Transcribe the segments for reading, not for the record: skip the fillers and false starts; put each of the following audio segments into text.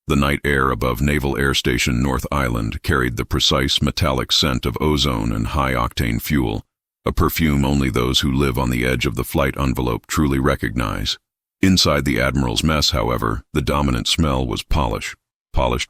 The night air above Naval Air Station North Island carried the precise metallic scent of ozone and high-octane fuel, a perfume only those who live on the edge of the flight envelope truly recognize. Inside the Admiral's mess, however, the dominant smell was polished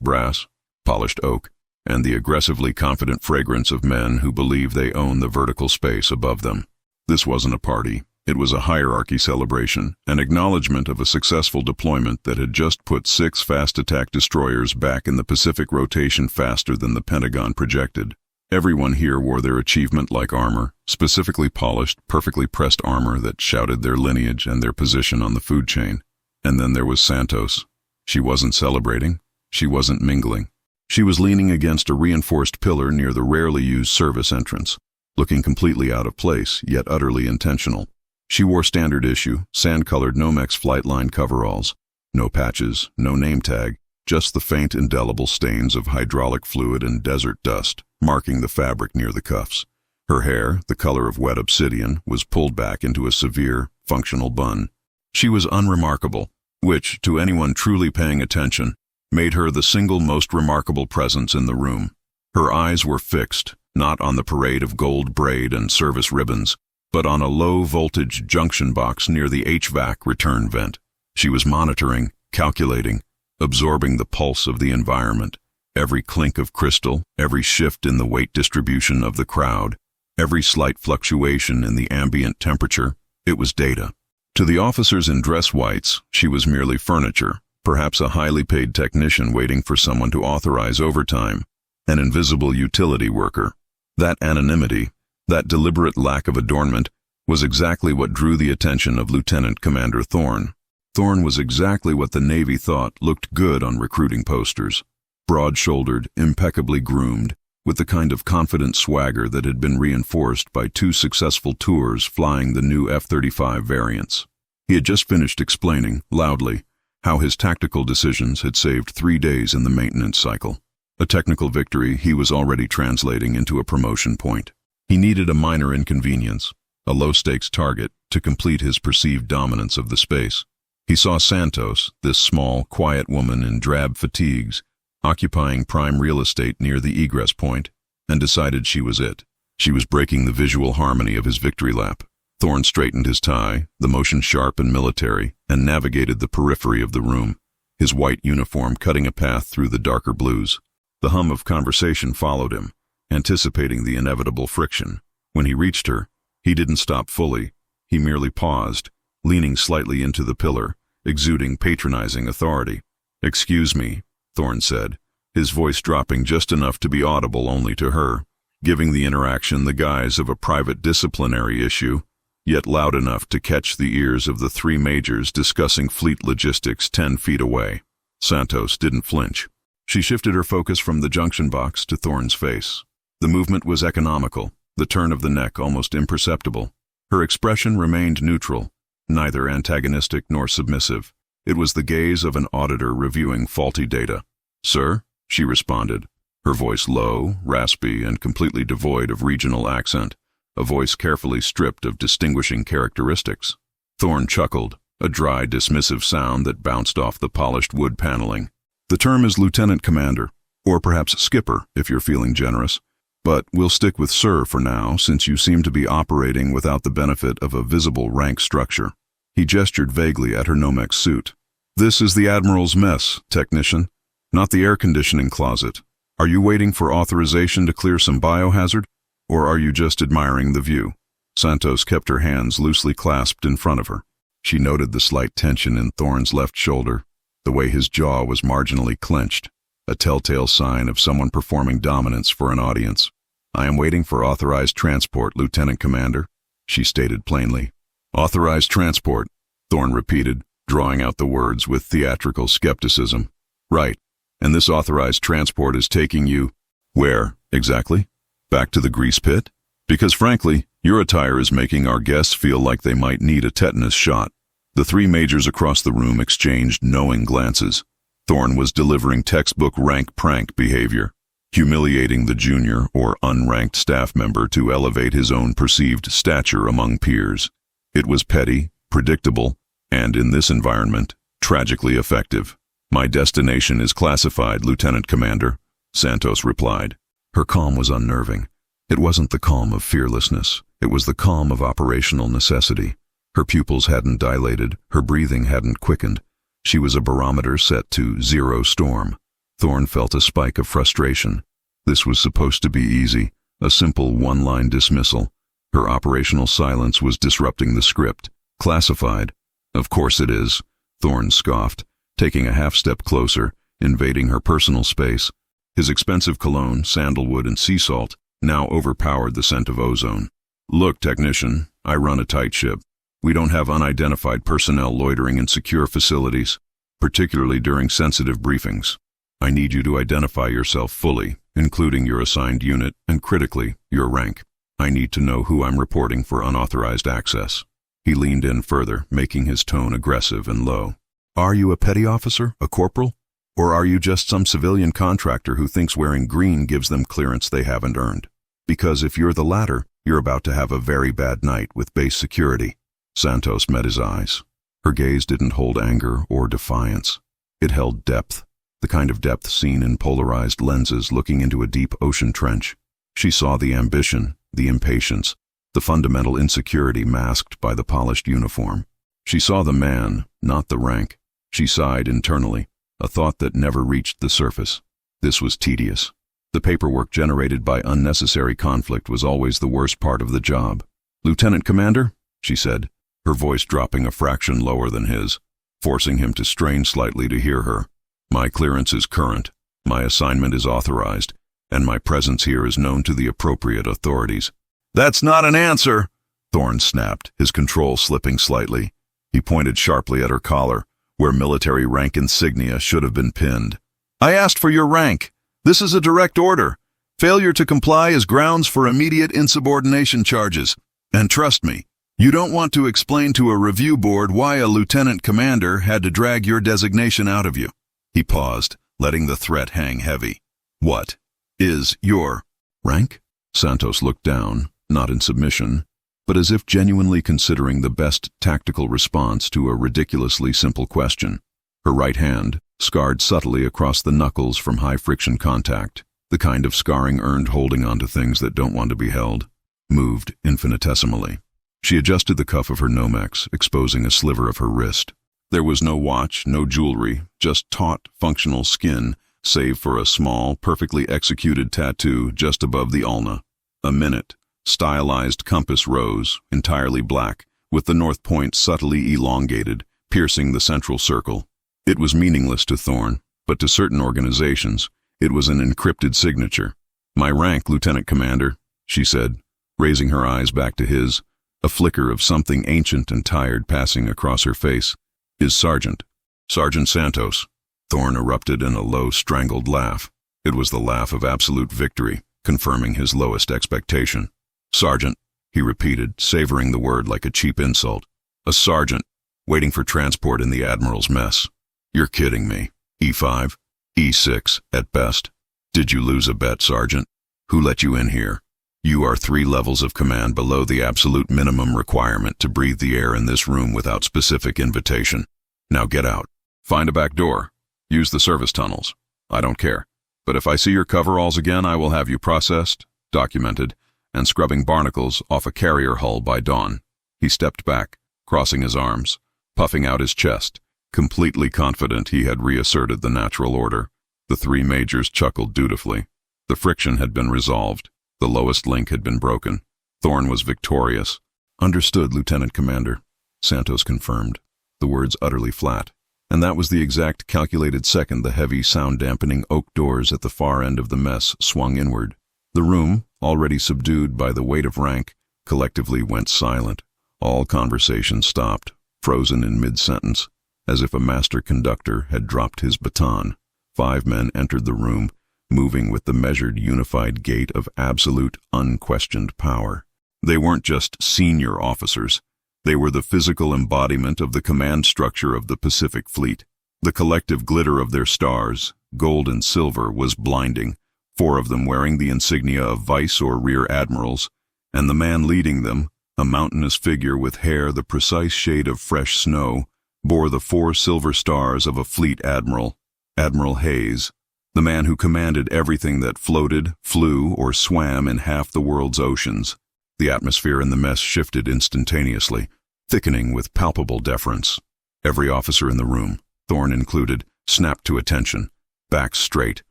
brass, polished oak, and the aggressively confident fragrance of men who believe they own the vertical space above them. This wasn't a party. It was a hierarchy celebration, an acknowledgement of a successful deployment that had just put 6 fast attack destroyers back in the Pacific rotation faster than the Pentagon projected. Everyone here wore their achievement-like armor, specifically polished, perfectly pressed armor that shouted their lineage and their position on the food chain. And then there was Santos. She wasn't celebrating. She wasn't mingling. She was leaning against a reinforced pillar near the rarely used service entrance, looking completely out of place, yet utterly intentional. She wore standard issue, sand-colored Nomex Flightline coveralls. No patches, no name tag, just the faint indelible stains of hydraulic fluid and desert dust marking the fabric near the cuffs. Her hair, the color of wet obsidian, was pulled back into a severe, functional bun. She was unremarkable, which, to anyone truly paying attention, made her the single most remarkable presence in the room. Her eyes were fixed, not on the parade of gold braid and service ribbons, but on a low-voltage junction box near the HVAC return vent. She was monitoring, calculating, absorbing the pulse of the environment. Every clink of crystal, every shift in the weight distribution of the crowd, every slight fluctuation in the ambient temperature, it was data. To the officers in dress whites, she was merely furniture, perhaps a highly paid technician waiting for someone to authorize overtime, an invisible utility worker. That anonymity, that deliberate lack of adornment, was exactly what drew the attention of Lieutenant Commander Thorne. Thorne was exactly what the Navy thought looked good on recruiting posters. Broad-shouldered, impeccably groomed, with the kind of confident swagger that had been reinforced by 2 successful tours flying the new F-35 variants. He had just finished explaining, loudly, how his tactical decisions had saved 3 days in the maintenance cycle. A technical victory he was already translating into a promotion point. He needed a minor inconvenience, a low-stakes target, to complete his perceived dominance of the space. He saw Santos, this small, quiet woman in drab fatigues, occupying prime real estate near the egress point, and decided she was it. She was breaking the visual harmony of his victory lap. Thorne straightened his tie, the motion sharp and military, and navigated the periphery of the room, his white uniform cutting a path through the darker blues. The hum of conversation followed him, anticipating the inevitable friction. When he reached her, he didn't stop fully. He merely paused, leaning slightly into the pillar, exuding patronizing authority. "Excuse me," Thorne said, his voice dropping just enough to be audible only to her, giving the interaction the guise of a private disciplinary issue, yet loud enough to catch the ears of the 3 majors discussing fleet logistics 10 feet away. Santos didn't flinch. She shifted her focus from the junction box to Thorne's face. The movement was economical, the turn of the neck almost imperceptible. Her expression remained neutral, neither antagonistic nor submissive. It was the gaze of an auditor reviewing faulty data. "Sir?" she responded, her voice low, raspy, and completely devoid of regional accent, a voice carefully stripped of distinguishing characteristics. Thorne chuckled, a dry, dismissive sound that bounced off the polished wood paneling. "The term is Lieutenant Commander, or perhaps Skipper if you're feeling generous, but we'll stick with Sir for now since you seem to be operating without the benefit of a visible rank structure." He gestured vaguely at her Nomex suit. "This is the Admiral's mess, technician, not the air conditioning closet. Are you waiting for authorization to clear some biohazard, or are you just admiring the view?" Santos kept her hands loosely clasped in front of her. She noted the slight tension in Thorne's left shoulder, the way his jaw was marginally clenched, a telltale sign of someone performing dominance for an audience. "I am waiting for authorized transport, Lieutenant Commander," she stated plainly. "Authorized transport," Thorne repeated, drawing out the words with theatrical skepticism. "Right, and this authorized transport is taking you, where, exactly? Back to the grease pit? Because frankly, your attire is making our guests feel like they might need a tetanus shot." The 3 majors across the room exchanged knowing glances. Thorne was delivering textbook rank prank behavior, humiliating the junior or unranked staff member to elevate his own perceived stature among peers. It was petty, predictable, and in this environment, tragically effective. My destination is classified, Lieutenant Commander, Santos replied. Her calm was unnerving. It wasn't the calm of fearlessness. It was the calm of operational necessity. Her pupils hadn't dilated. Her breathing hadn't quickened. She was a barometer set to zero storm. Thorne felt a spike of frustration. This was supposed to be easy, a simple one-line dismissal. Her operational silence was disrupting the script. Classified? Of course it is, Thorne scoffed, taking a half-step closer, invading her personal space. His expensive cologne, sandalwood, and sea salt now overpowered the scent of ozone. Look, technician, I run a tight ship. We don't have unidentified personnel loitering in secure facilities, particularly during sensitive briefings. I need you to identify yourself fully, including your assigned unit and, critically, your rank. I need to know who I'm reporting for unauthorized access. He leaned in further, making his tone aggressive and low. Are you a petty officer, a corporal? Or are you just some civilian contractor who thinks wearing green gives them clearance they haven't earned? Because if you're the latter, you're about to have a very bad night with base security. Santos met his eyes. Her gaze didn't hold anger or defiance. It held depth, the kind of depth seen in polarized lenses looking into a deep ocean trench. She saw the ambition, the impatience, the fundamental insecurity masked by the polished uniform. She saw the man, not the rank. She sighed internally, a thought that never reached the surface. This was tedious. The paperwork generated by unnecessary conflict was always the worst part of the job. Lieutenant Commander, she said, her voice dropping a fraction lower than his, forcing him to strain slightly to hear her. My clearance is current, my assignment is authorized, and my presence here is known to the appropriate authorities. That's not an answer, Thorne snapped, his control slipping slightly. He pointed sharply at her collar, where military rank insignia should have been pinned. I asked for your rank. This is a direct order. Failure to comply is grounds for immediate insubordination charges. And trust me, you don't want to explain to a review board why a lieutenant commander had to drag your designation out of you. He paused, letting the threat hang heavy. What is your rank? Santos looked down, not in submission, but as if genuinely considering the best tactical response to a ridiculously simple question. Her right hand, scarred subtly across the knuckles from high-friction contact, the kind of scarring earned holding onto things that don't want to be held, moved infinitesimally. She adjusted the cuff of her Nomex, exposing a sliver of her wrist. There was no watch, no jewelry, just taut, functional skin, save for a small, perfectly executed tattoo just above the ulna. A minute, stylized compass rose, entirely black, with the north point subtly elongated, piercing the central circle. It was meaningless to Thorne, but to certain organizations, it was an encrypted signature. My rank, Lieutenant Commander, she said, raising her eyes back to his, a flicker of something ancient and tired passing across her face, is Sergeant. Sergeant Santos. Thorne erupted in a low, strangled laugh. It was the laugh of absolute victory, confirming his lowest expectation. Sergeant, he repeated, savoring the word like a cheap insult. A sergeant, waiting for transport in the Admirals' mess. You're kidding me. E5, E6, at best. Did you lose a bet, Sergeant? Who let you in here? You are 3 levels of command below the absolute minimum requirement to breathe the air in this room without specific invitation. Now get out. Find a back door. Use the service tunnels. I don't care. But if I see your coveralls again, I will have you processed, documented, and scrubbing barnacles off a carrier hull by dawn. He stepped back, crossing his arms, puffing out his chest, completely confident he had reasserted the natural order. The 3 majors chuckled dutifully. The friction had been resolved. The lowest link had been broken. Thorne was victorious. Understood, Lieutenant Commander, Santos confirmed, the words utterly flat. And that was the exact calculated second the heavy, sound-dampening oak doors at the far end of the mess swung inward. The room, already subdued by the weight of rank, collectively went silent. All conversation stopped, frozen in mid-sentence, as if a master conductor had dropped his baton. 5 men entered the room, moving with the measured, unified gait of absolute, unquestioned power. They weren't just senior officers. They were the physical embodiment of the command structure of the Pacific Fleet. The collective glitter of their stars, gold and silver, was blinding, 4 of them wearing the insignia of vice or rear admirals, and the man leading them, a mountainous figure with hair the precise shade of fresh snow, bore the 4 silver stars of a fleet admiral, Admiral Hayes, the man who commanded everything that floated, flew, or swam in half the world's oceans. The atmosphere in the mess shifted instantaneously, thickening with palpable deference. Every officer in the room, Thorne included, snapped to attention, backs straight,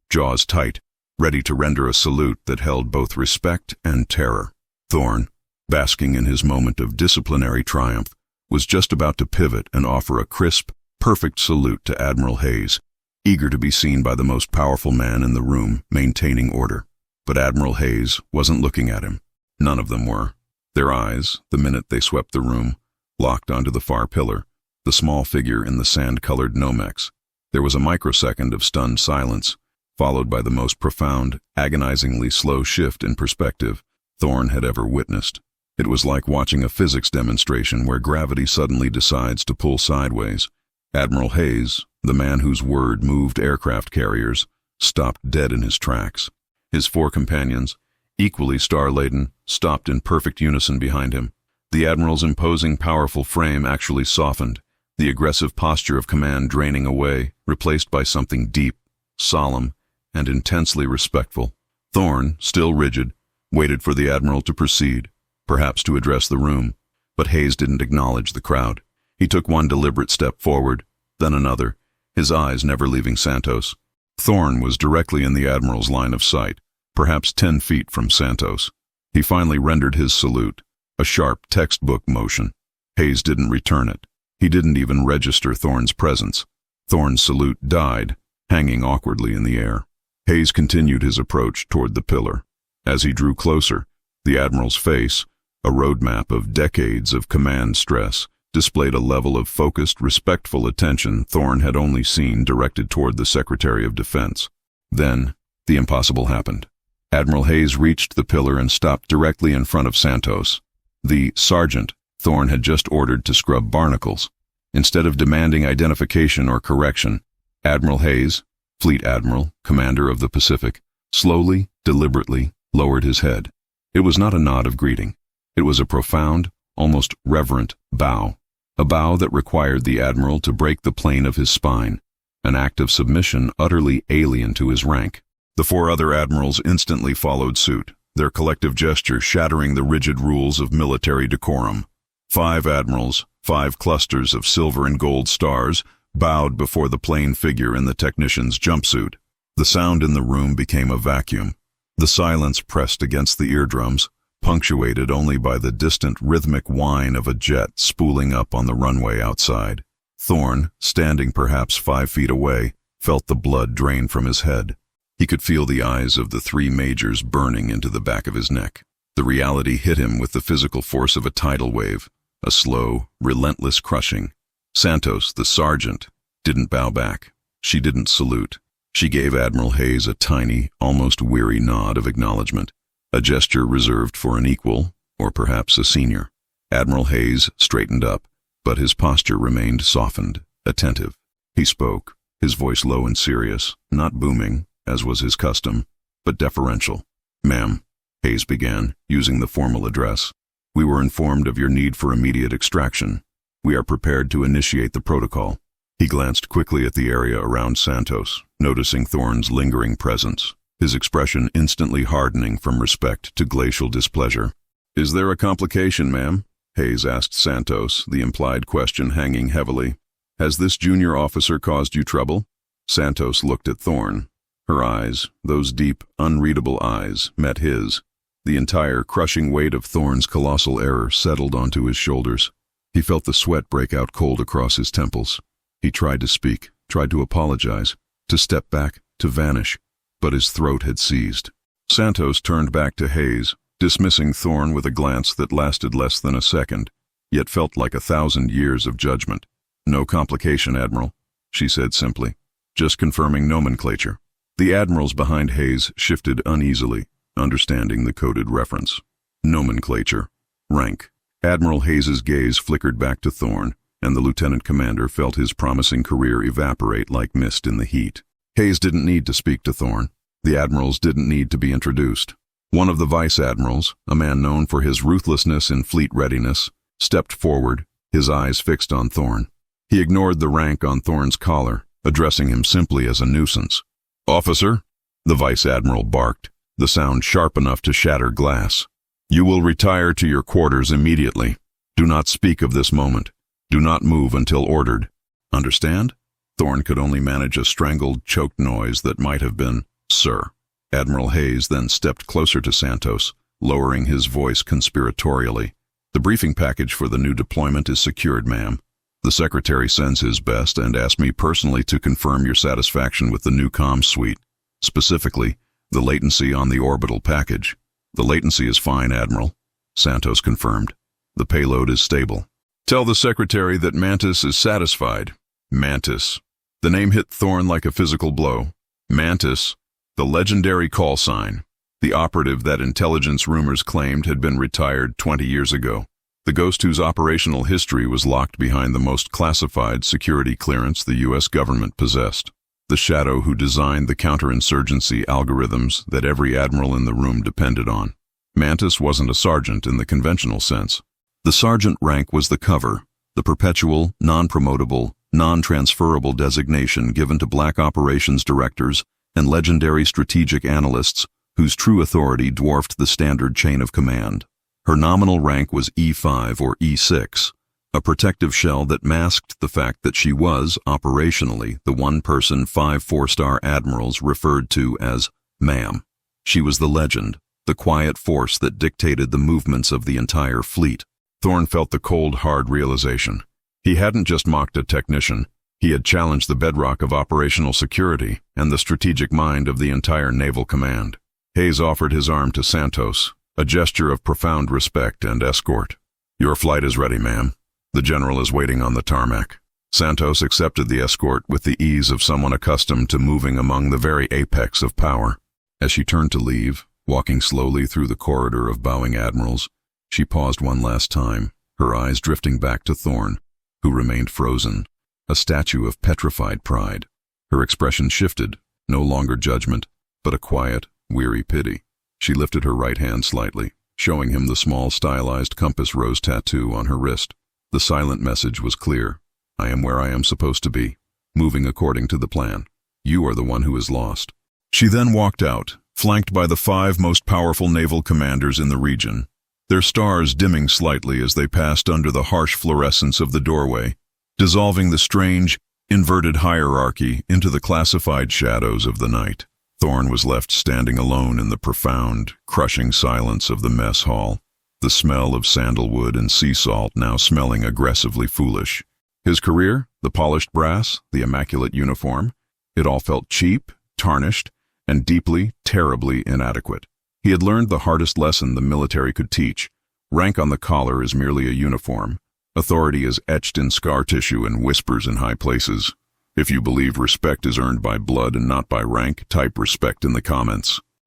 jaws tight, ready to render a salute that held both respect and terror. Thorne, basking in his moment of disciplinary triumph, was just about to pivot and offer a crisp, perfect salute to Admiral Hayes, eager to be seen by the most powerful man in the room, maintaining order. But Admiral Hayes wasn't looking at him. None of them were. Their eyes, the minute they swept the room, locked onto the far pillar, the small figure in the sand-colored Nomex. There was a microsecond of stunned silence, followed by the most profound, agonizingly slow shift in perspective Thorne had ever witnessed. It was like watching a physics demonstration where gravity suddenly decides to pull sideways. Admiral Hayes, the man whose word moved aircraft carriers, stopped dead in his tracks. His 4 companions, equally star-laden, stopped in perfect unison behind him. The Admiral's imposing, powerful frame actually softened, the aggressive posture of command draining away, replaced by something deep, solemn, and intensely respectful. Thorne, still rigid, waited for the Admiral to proceed, perhaps to address the room, but Hayes didn't acknowledge the crowd. He took one deliberate step forward, then another, his eyes never leaving Santos. Thorne was directly in the Admiral's line of sight, perhaps 10 feet from Santos. He finally rendered his salute, a sharp textbook motion. Hayes didn't return it. He didn't even register Thorne's presence. Thorne's salute died, hanging awkwardly in the air. Hayes continued his approach toward the pillar. As he drew closer, the Admiral's face, a roadmap of decades of command stress, displayed a level of focused, respectful attention Thorne had only seen directed toward the Secretary of Defense. Then, the impossible happened. Admiral Hayes reached the pillar and stopped directly in front of Santos, the sergeant Thorne had just ordered to scrub barnacles. Instead of demanding identification or correction, Admiral Hayes, Fleet Admiral, Commander of the Pacific, slowly, deliberately lowered his head. It was not a nod of greeting. It was a profound, almost reverent bow, a bow that required the Admiral to break the plane of his spine, an act of submission utterly alien to his rank. The 4 other admirals instantly followed suit, their collective gesture shattering the rigid rules of military decorum. 5 admirals, 5 clusters of silver and gold stars, bowed before the plain figure in the technician's jumpsuit. The sound in the room became a vacuum. The silence pressed against the eardrums, punctuated only by the distant rhythmic whine of a jet spooling up on the runway outside. Thorne, standing perhaps 5 feet away, felt the blood drain from his head. He could feel the eyes of the 3 majors burning into the back of his neck. The reality hit him with the physical force of a tidal wave, a slow, relentless crushing. Santos, the sergeant, didn't bow back. She didn't salute. She gave Admiral Hayes a tiny, almost weary nod of acknowledgement, a gesture reserved for an equal, or perhaps a senior. Admiral Hayes straightened up, but his posture remained softened, attentive. He spoke, his voice low and serious, not booming, as was his custom, but deferential. "Ma'am," Hayes began, using the formal address, "we were informed of your need for immediate extraction. We are prepared to initiate the protocol." He glanced quickly at the area around Santos, noticing Thorne's lingering presence, his expression instantly hardening from respect to glacial displeasure. "Is there a complication, ma'am?" Hayes asked Santos, the implied question hanging heavily. "Has this junior officer caused you trouble?" Santos looked at Thorne. Her eyes, those deep, unreadable eyes, met his. The entire crushing weight of Thorne's colossal error settled onto his shoulders. He felt the sweat break out cold across his temples. He tried to speak, tried to apologize, to step back, to vanish, but his throat had seized. Santos turned back to Hayes, dismissing Thorne with a glance that lasted less than a second, yet felt like 1,000 years of judgment. "No complication, Admiral," she said simply, "just confirming nomenclature." The admirals behind Hayes shifted uneasily, understanding the coded reference. Nomenclature. Rank. Admiral Hayes's gaze flickered back to Thorne, and the lieutenant commander felt his promising career evaporate like mist in the heat. Hayes didn't need to speak to Thorne. The admirals didn't need to be introduced. One of the vice admirals, a man known for his ruthlessness in fleet readiness, stepped forward, his eyes fixed on Thorne. He ignored the rank on Thorne's collar, addressing him simply as a nuisance. "Officer," the Vice Admiral barked, the sound sharp enough to shatter glass. "You will retire to your quarters immediately. Do not speak of this moment. Do not move until ordered. Understand?" Thorne could only manage a strangled, choked noise that might have been, "Sir." Admiral Hayes then stepped closer to Santos, lowering his voice conspiratorially. "The briefing package for the new deployment is secured, ma'am. The Secretary sends his best and asked me personally to confirm your satisfaction with the new comms suite, specifically, the latency on the orbital package." "The latency is fine, Admiral," Santos confirmed. "The payload is stable." "Tell the Secretary that Mantis is satisfied." Mantis. The name hit Thorne like a physical blow. Mantis, the legendary call sign, the operative that intelligence rumors claimed had been retired 20 years ago. The ghost whose operational history was locked behind the most classified security clearance the U.S. government possessed. The shadow who designed the counterinsurgency algorithms that every admiral in the room depended on. Mantis wasn't a sergeant in the conventional sense. The sergeant rank was the cover, the perpetual, non-promotable, non-transferable designation given to black operations directors and legendary strategic analysts whose true authority dwarfed the standard chain of command. Her nominal rank was E5 or E6, a protective shell that masked the fact that she was, operationally, the one-person 5 four-star admirals referred to as ma'am. She was the legend, the quiet force that dictated the movements of the entire fleet. Thorne felt the cold, hard realization. He hadn't just mocked a technician, he had challenged the bedrock of operational security and the strategic mind of the entire naval command. Hayes offered his arm to Santos, a gesture of profound respect and escort. "Your flight is ready, ma'am. The general is waiting on the tarmac." Santos accepted the escort with the ease of someone accustomed to moving among the very apex of power. As she turned to leave, walking slowly through the corridor of bowing admirals, she paused one last time, her eyes drifting back to Thorne, who remained frozen, a statue of petrified pride. Her expression shifted, no longer judgment, but a quiet, weary pity. She lifted her right hand slightly, showing him the small stylized compass rose tattoo on her wrist. The silent message was clear. "I am where I am supposed to be, moving according to the plan. You are the one who is lost." She then walked out, flanked by the 5 most powerful naval commanders in the region, their stars dimming slightly as they passed under the harsh fluorescence of the doorway, dissolving the strange, inverted hierarchy into the classified shadows of the night. Thorne was left standing alone in the profound, crushing silence of the mess hall, the smell of sandalwood and sea salt now smelling aggressively foolish. His career, the polished brass, the immaculate uniform, it all felt cheap, tarnished, and deeply, terribly inadequate. He had learned the hardest lesson the military could teach. Rank on the collar is merely a uniform. Authority is etched in scar tissue and whispers in high places. If you believe respect is earned by blood and not by rank, type respect in the comments.